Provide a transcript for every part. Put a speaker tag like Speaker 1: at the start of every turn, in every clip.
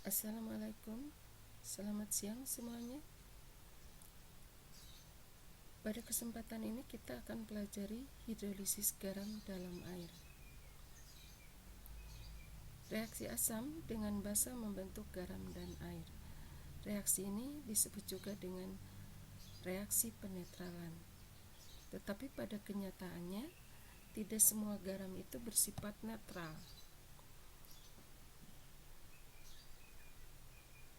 Speaker 1: Assalamualaikum, selamat siang semuanya. Pada kesempatan ini kita akan pelajari hidrolisis garam dalam air. Reaksi asam dengan basa membentuk garam dan air. Reaksi ini disebut juga dengan reaksi penetralan. Tetapi pada kenyataannya, tidak semua garam itu bersifat netral.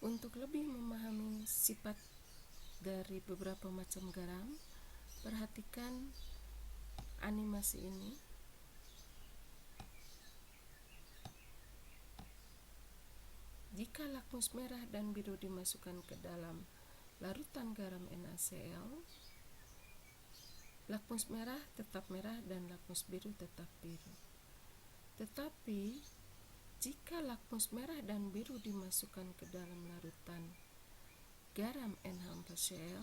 Speaker 1: Untuk lebih memahami sifat dari beberapa macam garam, perhatikan animasi ini. Jika lakmus merah dan biru dimasukkan ke dalam larutan garam NaCl, lakmus merah tetap merah dan lakmus biru tetap biru. Tetapi jika lakmus merah dan biru dimasukkan ke dalam larutan garam NH4Cl,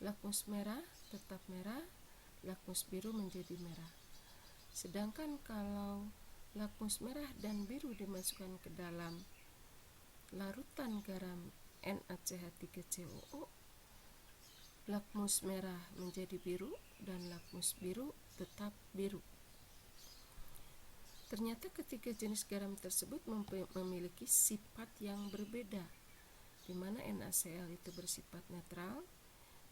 Speaker 1: lakmus merah tetap merah, lakmus biru menjadi merah. Sedangkan kalau lakmus merah dan biru dimasukkan ke dalam larutan garam NaCH3COO, lakmus merah menjadi biru dan lakmus biru tetap biru. Ternyata ketiga jenis garam tersebut memiliki sifat yang berbeda, di mana NaCl itu bersifat netral,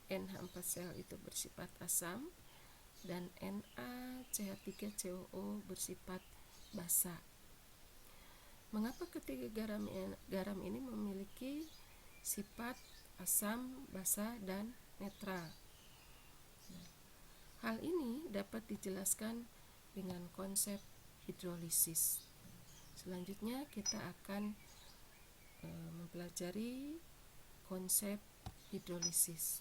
Speaker 1: NH4Cl itu bersifat asam, dan NaCH3COO bersifat basa. Mengapa ketiga garam ini memiliki sifat asam, basa, dan netral? Hal ini dapat dijelaskan dengan konsep hidrolisis. Selanjutnya kita akan mempelajari konsep hidrolisis.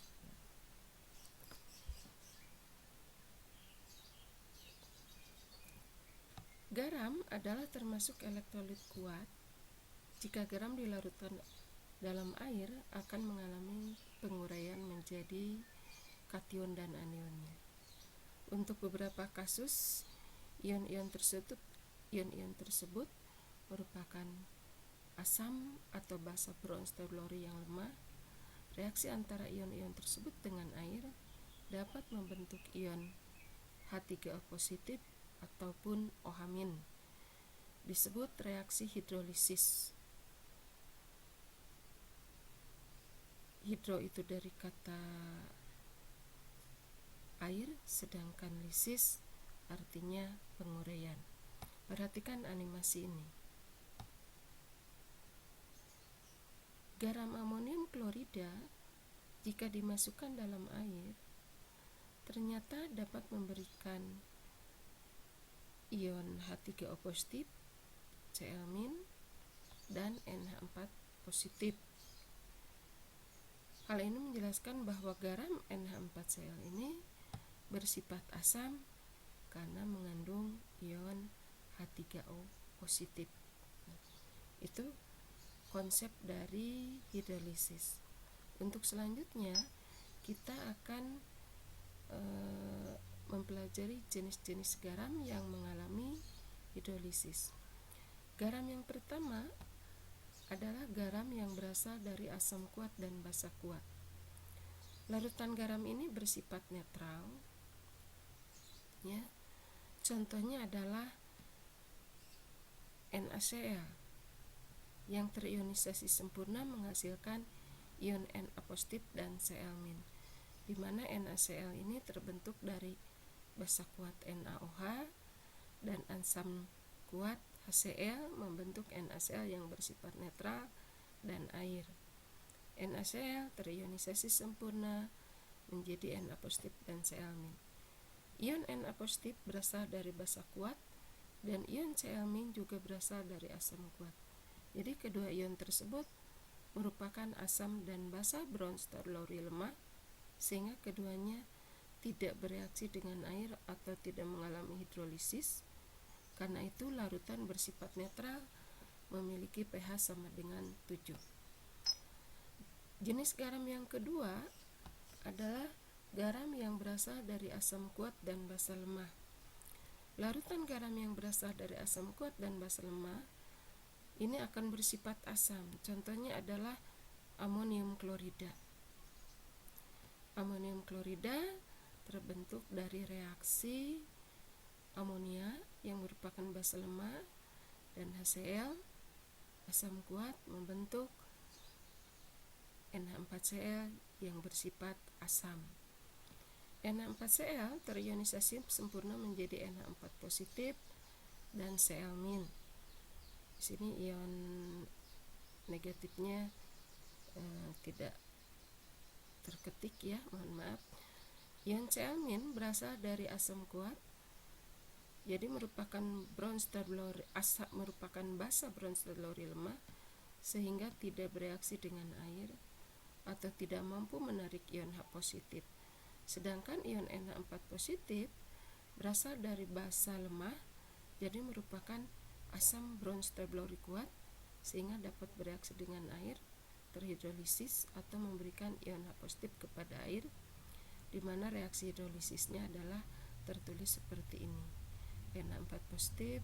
Speaker 1: Garam adalah termasuk elektrolit kuat. Jika garam dilarutkan dalam air akan mengalami penguraian menjadi kation dan anionnya. Untuk beberapa kasus, ion-ion tersebut merupakan asam atau basa bronzed-telluri yang lemah. Reaksi antara ion-ion tersebut dengan air dapat membentuk ion H3O positif ataupun OH-. Disebut reaksi hidrolisis. Hidro itu dari kata air, sedangkan lisis artinya penguraian. Perhatikan animasi ini. Garam amonium klorida jika dimasukkan dalam air ternyata dapat memberikan ion H3O positif, Cl- dan NH4 positif. Hal ini menjelaskan bahwa garam NH4Cl ini bersifat asam karena mengandung ion H3O positif. Itu konsep dari hidrolisis. Untuk selanjutnya kita akan mempelajari jenis-jenis garam yang mengalami hidrolisis. Garam yang pertama adalah garam yang berasal dari asam kuat dan basa kuat. Larutan garam ini bersifat netral. Ya, contohnya adalah NaCl yang terionisasi sempurna menghasilkan ion Na positif dan Cl-, di mana NaCl ini terbentuk dari basa kuat NaOH dan asam kuat HCl membentuk NaCl yang bersifat netral dan air. NaCl terionisasi sempurna menjadi Na positif dan Cl-. Ion Na positif berasal dari basa kuat dan ion Cl- juga berasal dari asam kuat. Jadi kedua ion tersebut merupakan asam dan basa bronzed-telluri lemah, sehingga keduanya tidak bereaksi dengan air atau tidak mengalami hidrolisis. Karena itu larutan bersifat netral memiliki pH sama dengan 7. Jenis garam yang kedua adalah garam yang berasal dari asam kuat dan basa lemah. Larutan garam yang berasal dari asam kuat dan basa lemah ini akan bersifat asam. Contohnya adalah amonium klorida. Amonium klorida terbentuk dari reaksi amonia yang merupakan basa lemah dan HCl, asam kuat, membentuk NH4Cl yang bersifat asam. NH4Cl terionisasi sempurna menjadi NH4 positif dan Cl-. Di sini ion negatifnya tidak terketik ya, mohon maaf. Ion Cl- berasal dari asam kuat, jadi merupakan merupakan basa Bronsted-Lowry lemah sehingga tidak bereaksi dengan air atau tidak mampu menarik ion H positif. Sedangkan ion NH4 positif berasal dari basa lemah, jadi merupakan asam Bronsted-Lowry kuat sehingga dapat bereaksi dengan air, terhidrolisis atau memberikan ion H positif kepada air, di mana reaksi hidrolisisnya adalah tertulis seperti ini: NH4 positif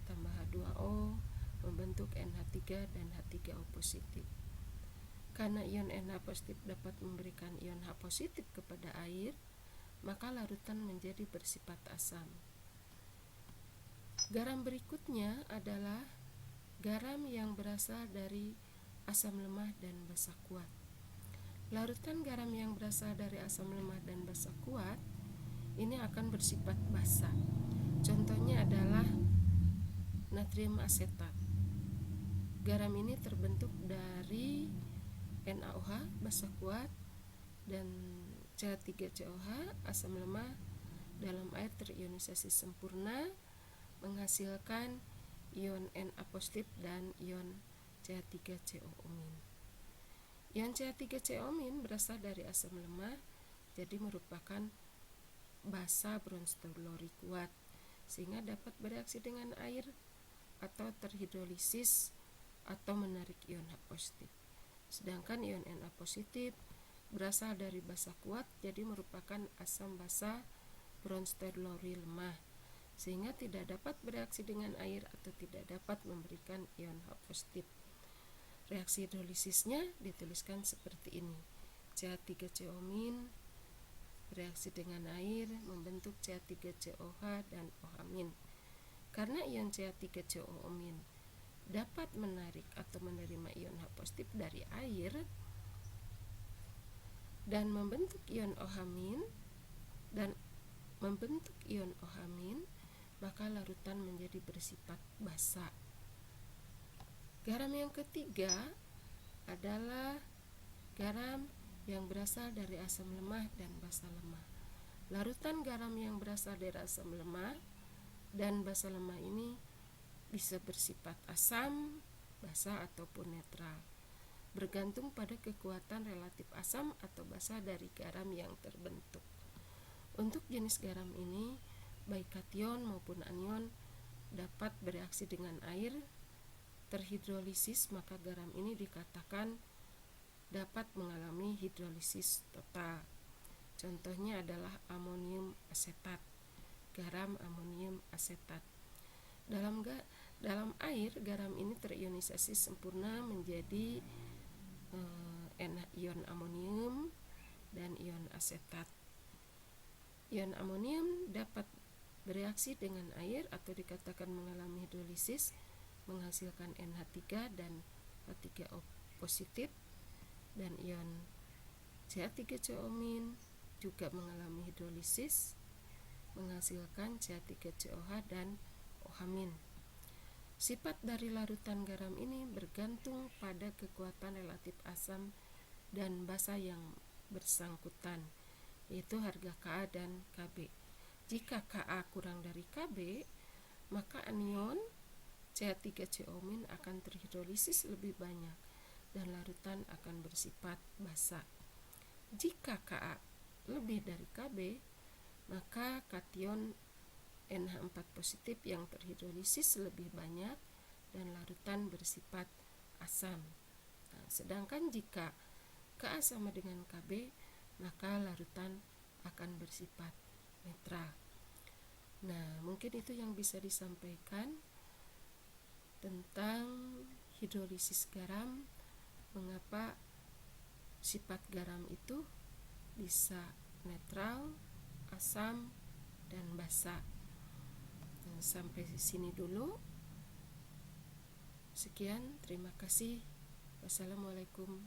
Speaker 1: tambah H2O membentuk NH3 dan H3O positif. Karena ion NH positif dapat memberikan ion H positif kepada air, maka larutan menjadi bersifat asam. Garam berikutnya adalah garam yang berasal dari asam lemah dan basa kuat. Larutan garam yang berasal dari asam lemah dan basa kuat ini akan bersifat basa. Contohnya adalah natrium asetat. Garam ini terbentuk dari NaOH basa kuat dan CH3COH asam lemah dalam air terionisasi sempurna menghasilkan ion Na positif dan ion CH3COO-. Ion CH3COO- berasal dari asam lemah, jadi merupakan basa Bronsted-Lowry kuat sehingga dapat bereaksi dengan air atau terhidrolisis atau menarik ion H positif. Sedangkan ion Na positif berasal dari basa kuat, jadi merupakan asam basa Bronsted-Lowry lemah sehingga tidak dapat bereaksi dengan air atau tidak dapat memberikan ion H positif. Reaksi hidrolisisnya dituliskan seperti ini: CH3COO- bereaksi dengan air membentuk CH3COH dan OH-. Karena ion CH3COO- dapat menarik atau menerima ion H positif dari air dan membentuk ion OH- dan membentuk ion OH-, maka larutan menjadi bersifat basa. Garam yang ketiga adalah garam yang berasal dari asam lemah dan basa lemah. Larutan garam yang berasal dari asam lemah dan basa lemah ini bisa bersifat asam, basa ataupun netral, bergantung pada kekuatan relatif asam atau basa dari garam yang terbentuk. Untuk jenis garam ini, baik kation maupun anion dapat bereaksi dengan air, terhidrolisis, maka garam ini dikatakan dapat mengalami hidrolisis total. Contohnya adalah amonium asetat, garam amonium asetat. Dalam air, garam ini terionisasi sempurna menjadi ion amonium dan ion asetat. Ion amonium dapat bereaksi dengan air atau dikatakan mengalami hidrolisis menghasilkan NH3 dan H3O positif, dan ion CH3COO- juga mengalami hidrolisis menghasilkan CH3COH dan OH-. Sifat dari larutan garam ini bergantung pada kekuatan relatif asam dan basa yang bersangkutan, yaitu harga Ka dan Kb. Jika Ka kurang dari Kb, maka anion CH3COO- akan terhidrolisis lebih banyak dan larutan akan bersifat basa. Jika Ka lebih dari Kb, maka kation NH4 positif yang terhidrolisis lebih banyak dan larutan bersifat asam. Sedangkan jika Ka sama dengan Kb, maka larutan akan bersifat netral. Mungkin itu yang bisa disampaikan. tentang hidrolisis garam, mengapa sifat garam itu bisa netral, asam, dan basa. Sampai sini dulu. Sekian, terima kasih. Wassalamualaikum